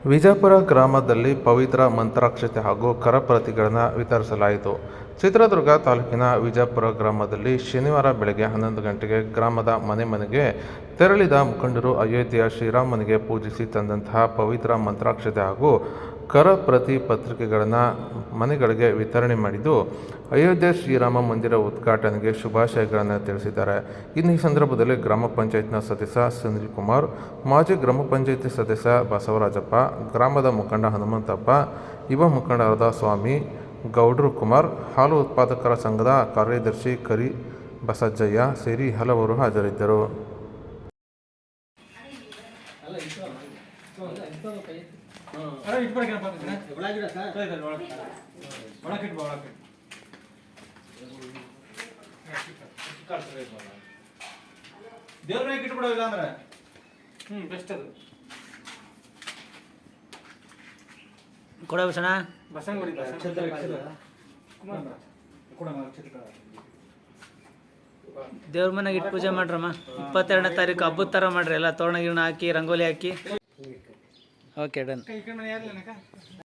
ವಿಜಯಪುರ ಗ್ರಾಮದಲ್ಲಿ ಪವಿತ್ರ ಮಂತ್ರಾಕ್ಷತೆ ಹಾಗೂ ಕರಪ್ರತಿಗಳನ್ನು ವಿತರಿಸಲಾಯಿತು. ಚಿತ್ರದುರ್ಗ ತಾಲೂಕಿನ ವಿಜಯಪುರ ಗ್ರಾಮದಲ್ಲಿ ಶನಿವಾರ ಬೆಳಗ್ಗೆ 11 ಗಂಟೆಗೆ ಗ್ರಾಮದ ಮನೆಗೆ ತೆರಳಿದ ಮುಖಂಡರು ಅಯೋಧ್ಯೆಯ ಶ್ರೀರಾಮನಿಗೆ ಪೂಜಿಸಿ ತಂದಂತಹ ಪವಿತ್ರ ಮಂತ್ರಾಕ್ಷತೆ ಹಾಗೂ ಕರಪ್ರತಿ ಪತ್ರಿಕೆಗಳನ್ನು ಮನೆಗಳಿಗೆ ವಿತರಣೆ ಮಾಡಿದ್ದು, ಅಯೋಧ್ಯೆ ಶ್ರೀರಾಮ ಮಂದಿರ ಉದ್ಘಾಟನೆಗೆ ಶುಭಾಶಯಗಳನ್ನು ತಿಳಿಸಿದ್ದಾರೆ. ಇನ್ನು ಈ ಸಂದರ್ಭದಲ್ಲಿ ಗ್ರಾಮ ಪಂಚಾಯತ್ನ ಸದಸ್ಯ ಸುನಿಲ್ ಕುಮಾರ್, ಮಾಜಿ ಗ್ರಾಮ ಪಂಚಾಯತಿ ಸದಸ್ಯ ಬಸವರಾಜಪ್ಪ, ಗ್ರಾಮದ ಮುಖಂಡ ಹನುಮಂತಪ್ಪ, ಯುವ ಮುಖಂಡರಾದ ಸ್ವಾಮಿ, ಗೌಡ್ರು ಕುಮಾರ್, ಹಾಲು ಉತ್ಪಾದಕರ ಸಂಘದ ಕಾರ್ಯದರ್ಶಿ ಕರಿ ಬಸಜ್ಜಯ್ಯ ಸೇರಿ ಹಲವರು ಹಾಜರಿದ್ದರು. ದೇವ್ರ ಇಟ್ಬಿಡೋಲ್ಲ ಅಂದ್ರೆ ಬೆಸ್ಟ್ ಅದು ಕೊಡ ಬಸಣ ಬಸಂಗ್ ದೇವ್ರ ಮನೆಗೆ ಇಟ್ಟು ಪೂಜೆ ಮಾಡ್ರಮ್ಮ. 22ನೇ ತಾರೀಕು ಹಬ್ಬದ ಥರ ಮಾಡ್ರಿ, ಎಲ್ಲ ತೋರಣ ಗಿರಣ ಹಾಕಿ ರಂಗೋಲಿ ಹಾಕಿ. Okay done.